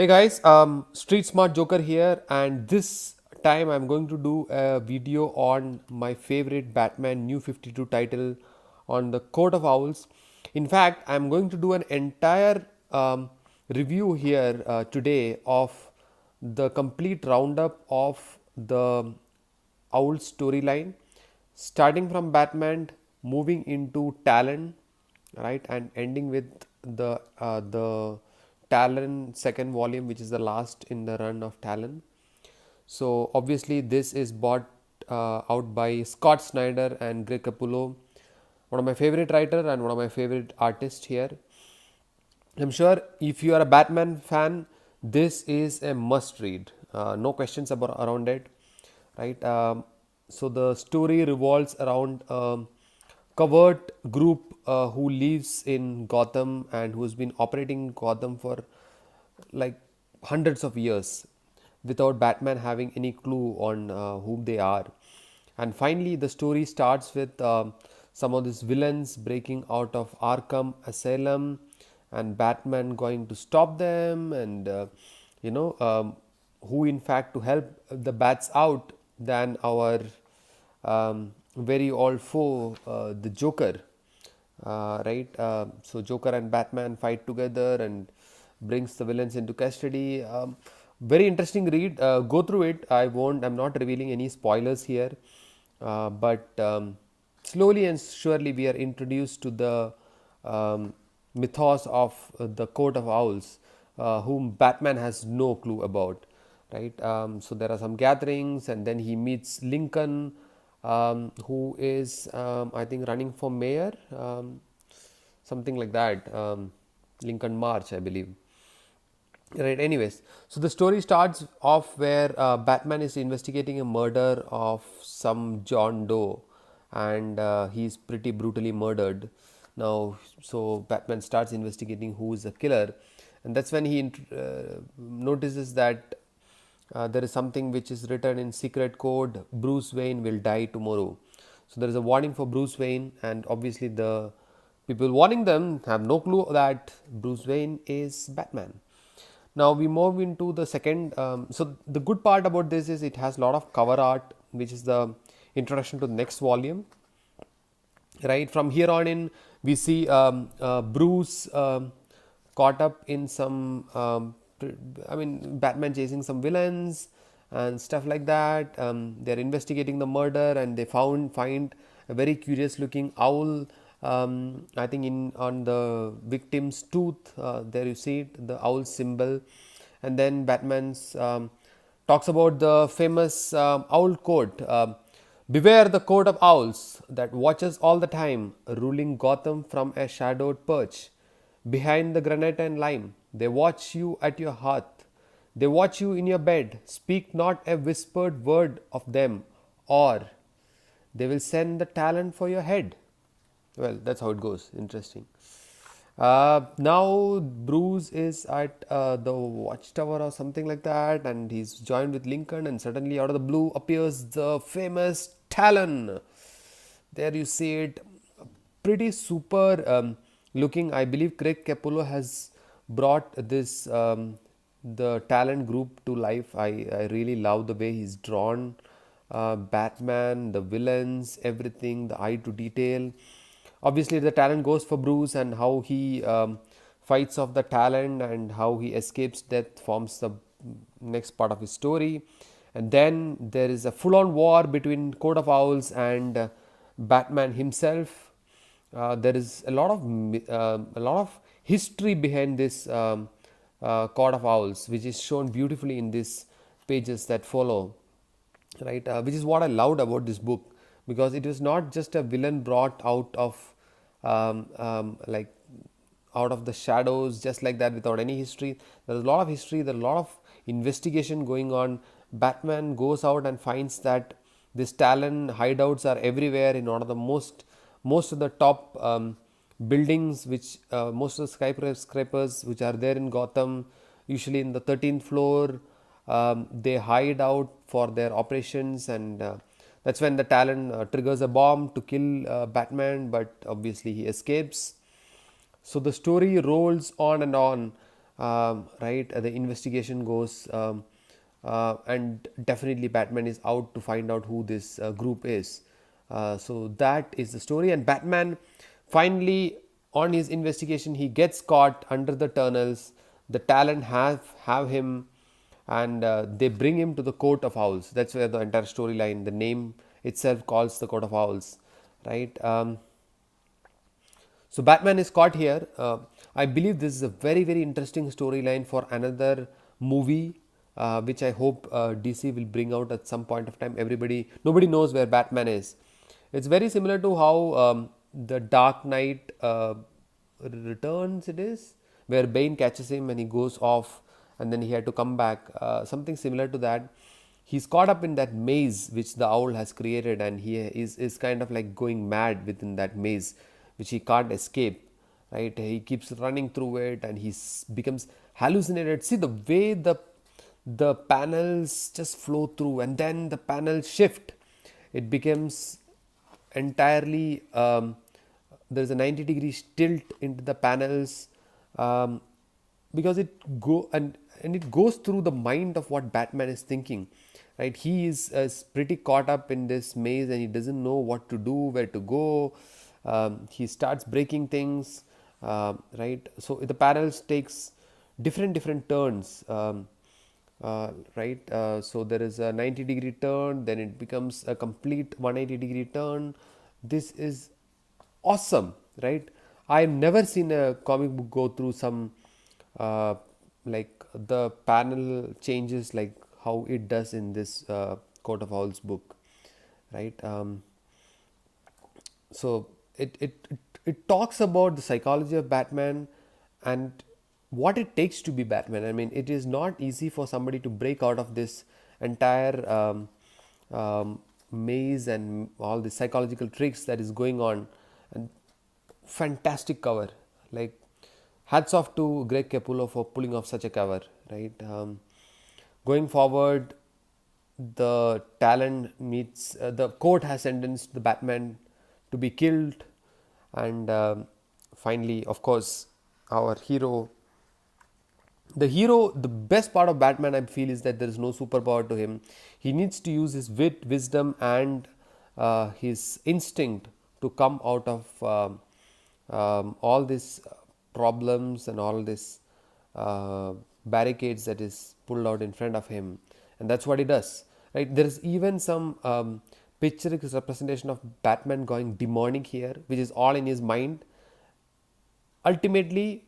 Hey guys, Street Smart Joker here, and this time I'm going to do a video on my favorite Batman New 52 title on the Court of Owls. In fact, I'm going to do an entire review here today of the complete roundup of the Owl storyline, starting from Batman, moving into Talon, right, and ending with the Talon second volume, which is the last in the run of Talon. So obviously, this is bought out by Scott Snyder and Greg Capullo, one of my favorite writer and one of my favorite artists here. I'm sure if you are a Batman fan, this is a must read. No questions about around it, right? So the story revolves around covert group who lives in Gotham and who's been operating in Gotham for like hundreds of years without Batman having any clue on whom they are. And finally, the story starts with some of these villains breaking out of Arkham Asylum and Batman going to stop them, and who in fact to help the bats out than our very old foe, the Joker, right? So Joker and Batman fight together and brings the villains into custody. Very interesting read. Go through it. I won't. I'm not revealing any spoilers here, but slowly and surely we are introduced to the mythos of the Court of Owls, whom Batman has no clue about, right? So there are some gatherings, and then he meets Lincoln, who is, I think, running for mayor, something like that. Lincoln March, I believe. Right, anyways, so the story starts off where Batman is investigating a murder of some John Doe, and he's pretty brutally murdered. Now, so Batman starts investigating who is the killer, and that's when he notices that there is something which is written in secret code: Bruce Wayne will die tomorrow. So there is a warning for Bruce Wayne, and obviously the people warning them have no clue that Bruce Wayne is Batman. Now we move into the second. So the good part about this is it has a lot of cover art, which is the introduction to the next volume. Right from here on in, we see Bruce caught up in some. I mean, Batman chasing some villains and stuff like that. They're investigating the murder, and they find a very curious looking owl. I think in on the victim's tooth, there you see it, the owl symbol, and then Batman's talks about the famous owl quote. Beware the court of owls that watches all the time, ruling Gotham from a shadowed perch. Behind the granite and lime, they watch you at your hearth. They watch you in your bed. Speak not a whispered word of them, or they will send the talent for your head. Well, that's how it goes. Interesting. Now Bruce is at the watchtower or something like that, and he's joined with Lincoln, and suddenly out of the blue appears the famous Talon. There you see it, pretty super looking. I believe Craig Capullo has brought this the Talon group to life. I really love the way he's drawn Batman, the villains, everything, the eye to detail. Obviously, the Talon goes for Bruce, and how he fights off the Talon and how he escapes death forms the next part of his story. And then there is a full-on war between Court of Owls and Batman himself. There is a lot of history behind this Court of Owls, which is shown beautifully in these pages that follow, right? Which is what I loved about this book, because it was not just a villain brought out of like out of the shadows just like that without any history. There's a lot of history, there's a lot of investigation going on. Batman goes out and finds that this Talon hideouts are everywhere in one of the most of the top buildings, which most of the skyscrapers which are there in Gotham, usually in the 13th floor. They hide out for their operations, and that's when the Talon triggers a bomb to kill Batman, but obviously he escapes. So the story rolls on and on. right? The investigation goes, and definitely Batman is out to find out who this group is. So that is the story, and Batman finally, on his investigation, he gets caught under the tunnels. The Talon have him, and they bring him to the Court of Owls. That's where the entire storyline, the name itself calls the Court of Owls, right? So Batman is caught here. I believe this is a very very interesting storyline for another movie, which I hope DC will bring out at some point of time. Nobody knows where Batman is. It's very similar to how the Dark Knight Returns it is, where Bane catches him and he goes off, and then he had to come back. Something similar to that. He's caught up in that maze which the owl has created, and he is kind of like going mad within that maze which he can't escape, right? He keeps running through it, and becomes hallucinated. See the way the panels just flow through, and then the panels shift. It becomes entirely, there's a 90-degree tilt into the panels, um, because and it goes through the mind of what Batman is thinking, right? He is pretty caught up in this maze, and he doesn't know what to do, where to go. He starts breaking things, right? So the panels takes different turns, right? So there is a 90-degree turn, then it becomes a complete 180-degree turn. This is awesome, right? I've never seen a comic book go through some, like the panel changes like how it does in this Court of Owls book, right? So it talks about the psychology of Batman and what it takes to be Batman. I mean, it is not easy for somebody to break out of this entire maze and all the psychological tricks that is going on. And fantastic cover, like hats off to Greg Capullo for pulling off such a cover, right? Going forward, the Talon meets, the court has sentenced the Batman to be killed, and finally, of course, our hero, the best part of Batman, I feel, is that there is no superpower to him. He needs to use his wit, wisdom, and his instinct to come out of all these problems and all these barricades that is pulled out in front of him, and that's what he does. Right? There is even some picturesque representation of Batman going demonic here, which is all in his mind. Ultimately,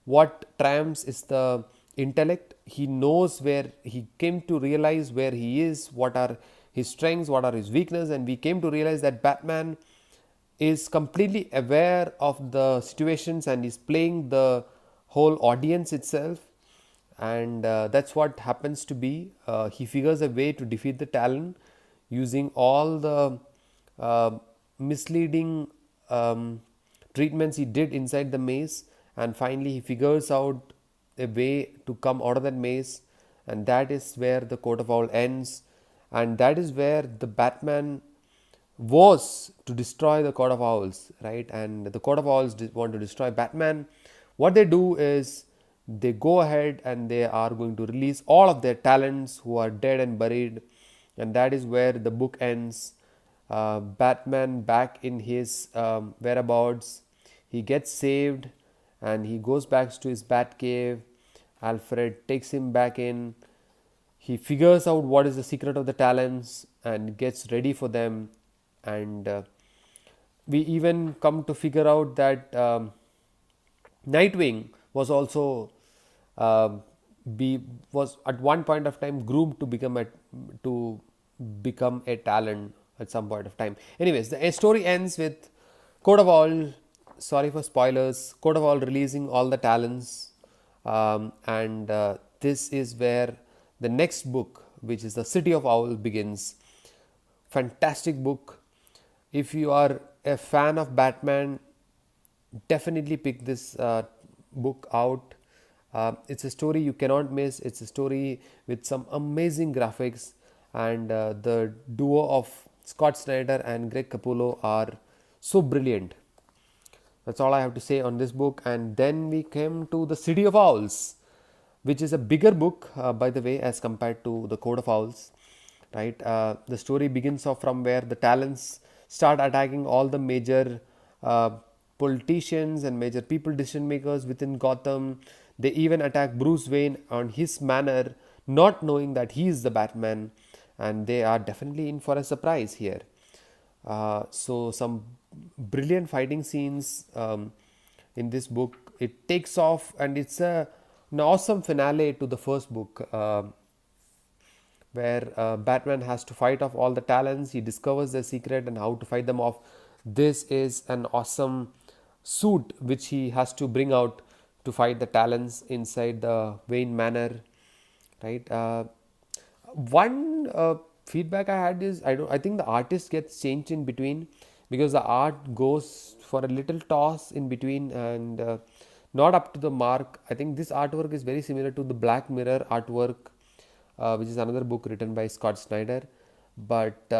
what triumphs is the intellect. He knows where he came to realize where he is, what are his strengths, what are his weaknesses, and we came to realize that Batman is completely aware of the situations and is playing the whole audience itself, and that's what happens to be. He figures a way to defeat the Talon using all the misleading treatments he did inside the maze, and finally he figures out a way to come out of that maze, and that is where the Court of Owl ends, and that is where the Batman was to destroy the Court of Owls, right? And the Court of Owls want to destroy Batman. What they do is they go ahead and they are going to release all of their talents who are dead and buried, and that is where the book ends. Batman back in his whereabouts. He gets saved and he goes back to his Bat cave. Alfred takes him back in. He figures out what is the secret of the talents and gets ready for them. And we even come to figure out that Nightwing was also was at one point of time groomed to become a Talon at some point of time. Anyways, the story ends with Court of Owl. Sorry for spoilers. Court of Owl releasing all the talents, and this is where the next book, which is the City of Owl, begins. Fantastic book. If you are a fan of Batman, definitely pick this book out. It's a story you cannot miss. It's a story with some amazing graphics, and the duo of Scott Snyder and Greg Capullo are so brilliant. That's all I have to say on this book. And then we came to the City of Owls. which is a bigger book, by the way, as compared to the Coat of Owls. Right, the story begins off from where the Talons start attacking all the major uh, politicians and major people, decision makers within Gotham. They even attack Bruce Wayne on his manor, not knowing that he is the Batman, and they are definitely in for a surprise here. So some brilliant fighting scenes in this book. It takes off, and it's an awesome finale to the first book, where Batman has to fight off all the Talons. He discovers their secret and how to fight them off. This is an awesome suit which he has to bring out to fight the Talons inside the Wayne Manor, right? One feedback I had is I think the artist gets changed in between, because the art goes for a little toss in between, and not up to the mark. I think this artwork is very similar to the Black Mirror artwork, which is another book written by Scott Snyder. But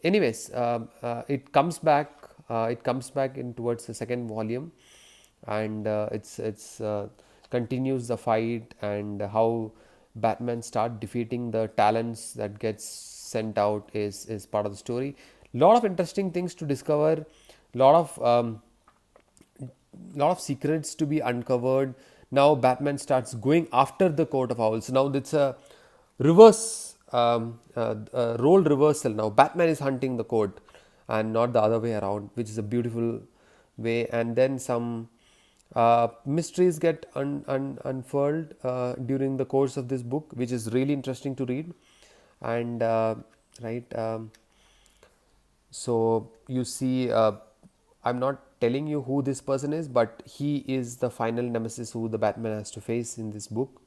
anyways, it comes back. It comes back in towards the second volume, and it's continues the fight and how Batman start defeating the Talons that gets sent out is part of the story. Lot of interesting things to discover. Lot of lot of secrets to be uncovered. Now Batman starts going after the Coat of Owls. Now it's a reverse role reversal. Now Batman is hunting the coat and not the other way around, which is a beautiful way. And then some mysteries get unfurled during the course of this book, which is really interesting to read. And right. So you see, I'm not telling you who this person is, but he is the final nemesis who the Batman has to face in this book,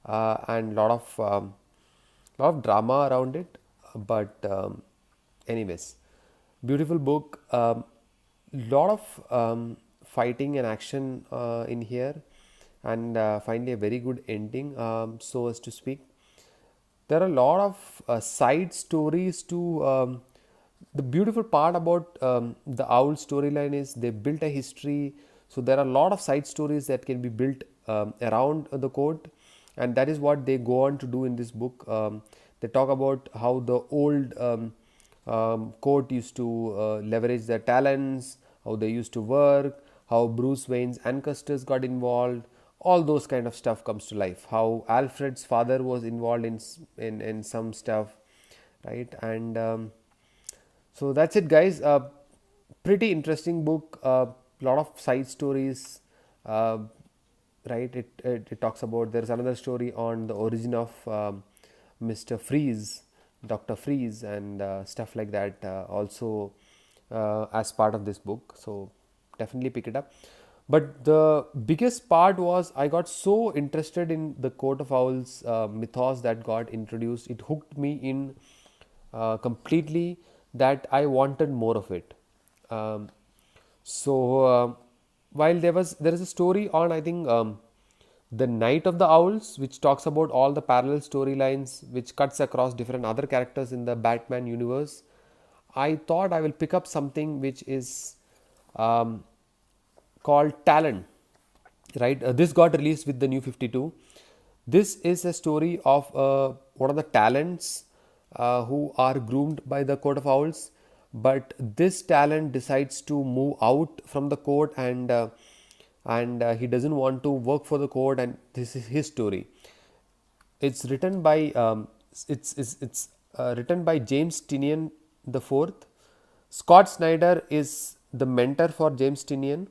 and lot of drama around it. But anyways, beautiful book. Lot of fighting and action in here, and finally a very good ending, so as to speak. There are a lot of side stories to the beautiful part about the owl storyline is they built a history. So there are a lot of side stories that can be built around the court, and that is what they go on to do in this book. They talk about how the old court used to leverage their talents, how they used to work, how Bruce Wayne's ancestors got involved. All those kind of stuff comes to life. How Alfred's father was involved in some stuff, right? And so that's it, guys. Pretty interesting book. Lot of side stories. Uh, right? It talks about, there's another story on the origin of Mr. Freeze, Dr. Freeze, and stuff like that. Also, as part of this book. So definitely pick it up. But the biggest part was I got so interested in the Coat of Owls mythos that got introduced. It hooked me in completely, that I wanted more of it. Um, so while there is a story on, I think, the Night of the Owls, which talks about all the parallel storylines which cuts across different other characters in the Batman universe. I thought I will pick up something which is um, called Talon. Right, this got released with the New 52. This is a story of one of the talents who are groomed by the Court of Owls, but this talent decides to move out from the court, and he doesn't want to work for the court, and this is his story. It's written by written by James Tinian the fourth. Scott Snyder is the mentor for James Tinian,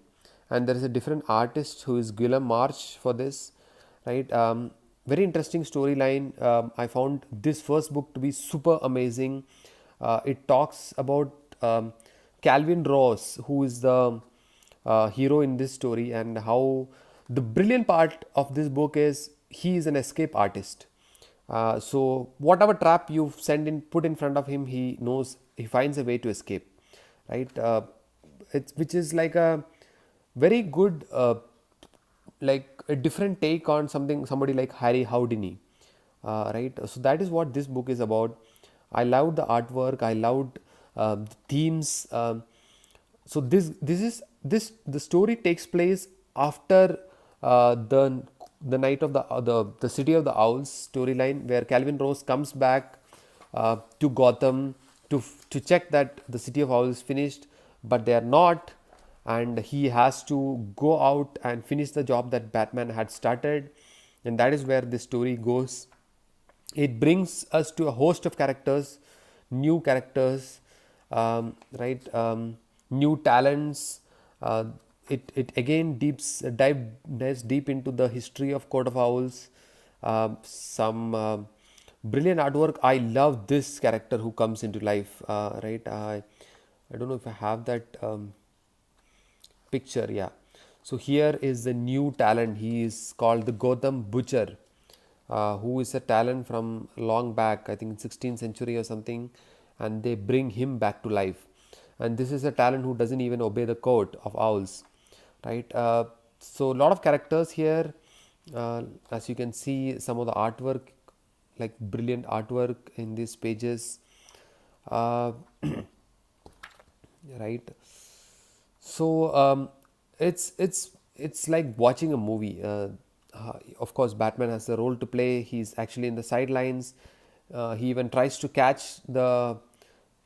and there is a different artist who is Guillaume March for this, right? Very interesting storyline. I found this first book to be super amazing. It talks about Calvin Ross, who is the hero in this story, and how the brilliant part of this book is he is an escape artist. So whatever trap you put in front of him, he knows, he finds a way to escape, right? Which is like a very good, like a different take on somebody like Harry Houdini, right? So that is what this book is about. I loved the artwork. I loved the themes. So the story takes place after the the night of the city of the owls storyline, where Calvin Rose comes back to Gotham to check that the city of owls finished, but they are not, and he has to go out and finish the job that Batman had started, and that is where the story goes. It brings us to a host of characters, new characters, right? New talents. It again dives deep into the history of Court of Owls. Some brilliant artwork. I love this character who comes into life. Right? I don't know if I have that picture. Yeah. So here is the new talent. He is called the Gotham Butcher, who is a talent from long back, I think 16th century or something, and they bring him back to life. And this is a talent who doesn't even obey the code of owls, right? So a lot of characters here. As you can see, some of the artwork, like brilliant artwork in these pages, uh, right? So it's like watching a movie. Of course, Batman has a role to play. He's actually in the sidelines. He even tries to catch the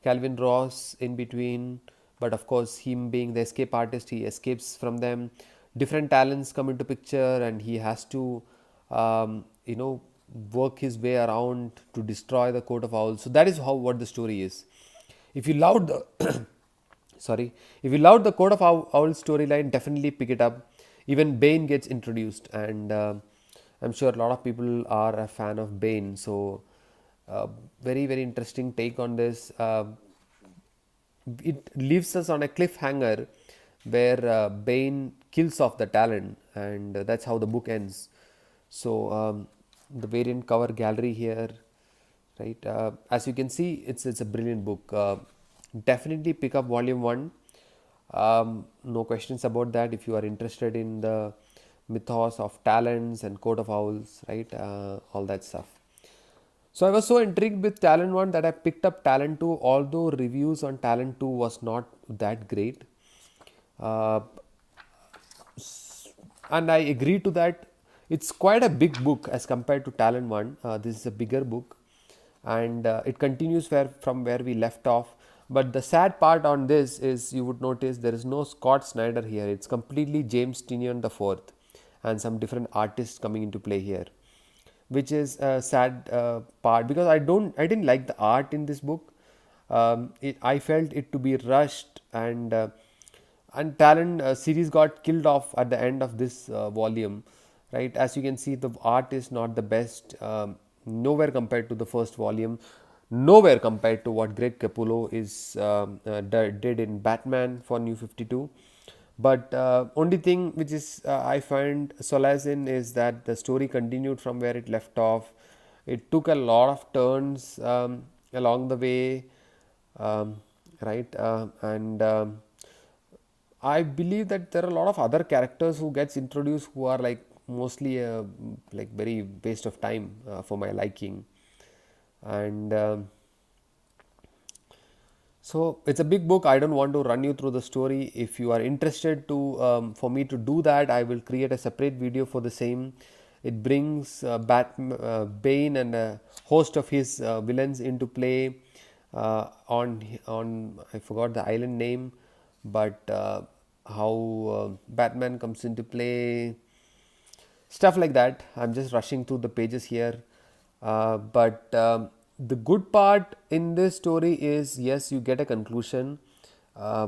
Calvin Ross in between, but of course, him being the escape artist, he escapes from them. Different talents come into picture, and he has to, you know, work his way around to destroy the coat of owls. So that is how what the story is. If you loved the sorry, if you loved the Code of Owl storyline, definitely pick it up. Even Bane gets introduced, and I'm sure a lot of people are a fan of Bane. So very very interesting take on this. It leaves us on a cliffhanger where Bane kills off the Talon, and that's how the book ends. So the variant cover gallery here, right? As you can see, it's a brilliant book. Definitely pick up volume one. No questions about that. If you are interested in the mythos of talents and coat of owls, right? All that stuff. So I was so intrigued with Talon 1 that I picked up Talon 2, although reviews on Talon 2 was not that great. Uh, and I agree to that. It's quite a big book as compared to Talon 1. This is a bigger book, and it continues from where we left off. But the sad part on this is you would notice there is no Scott Snyder here. It's completely James Tynion the fourth and some different artists coming into play here, which is a sad part because I didn't like the art in this book. I felt it to be rushed, and Talon series got killed off at the end of this volume, right? As you can see, the art is not the best, nowhere compared to the first volume, nowhere compared to what Greg Capullo did in Batman for New 52. But only thing which is I find solace in is that the story continued from where it left off. It took a lot of turns along the way, right? And I believe that there are a lot of other characters who gets introduced who are like mostly like very waste of time for my liking, and so it's a big book. I don't want to run you through the story. If you are interested to for me to do that, I will create a separate video for the same. It brings Bane and a host of his villains into play on I forgot the island name, but how Batman comes into play, stuff like that. I'm just rushing through the pages here, but the good part in this story is yes, you get a conclusion. Uh,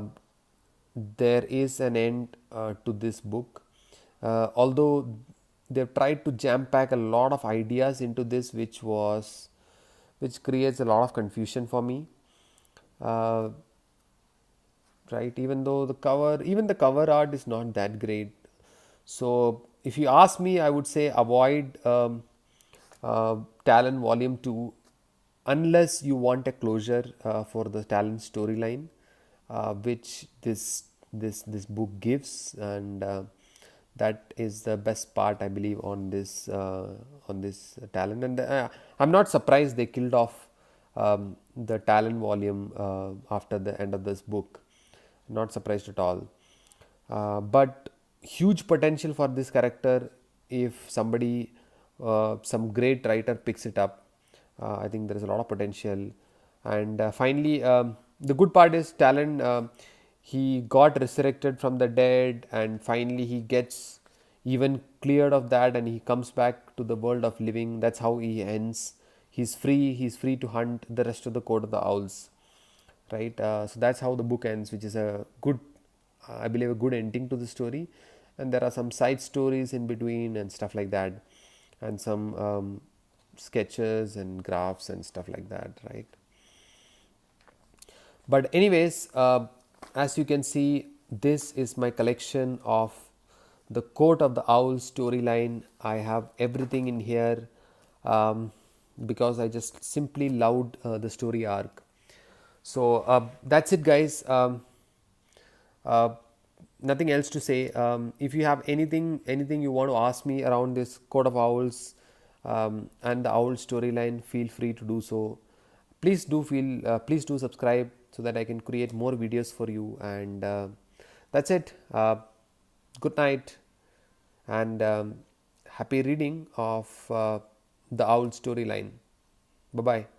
there is an end to this book, although they've tried to jam pack a lot of ideas into this, which creates a lot of confusion for me. Uh, right, even the cover art is not that great. So if you ask me, I would say avoid Talon volume 2 unless you want a closure for the Talon storyline, which this book gives, and that is the best part I believe on this Talon. And I'm not surprised they killed off the Talon volume after the end of this book. Not surprised at all. But huge potential for this character. if somebody, some great writer picks it up. I think there is a lot of potential. And finally, the good part is Talon. He got resurrected from the dead, and finally he gets even cleared of that, and he comes back to the world of living. That's how he ends. He's free. He's free to hunt the rest of the Court of the Owls, right? So that's how the book ends, which is a good, I believe, a good ending to the story. And there are some side stories in between and stuff like that, and some sketches and graphs and stuff like that, right? But anyways, as you can see, this is my collection of the Court of the Owl storyline. I have everything in here, because I just simply loved the story arc. So that's it, guys. Uh, Nothing else to say. If you have anything you want to ask me around this Court of Owls and the Owl storyline, feel free to do so. Please do subscribe so that I can create more videos for you. And that's it. Good night, and happy reading of the Owl storyline. Bye bye.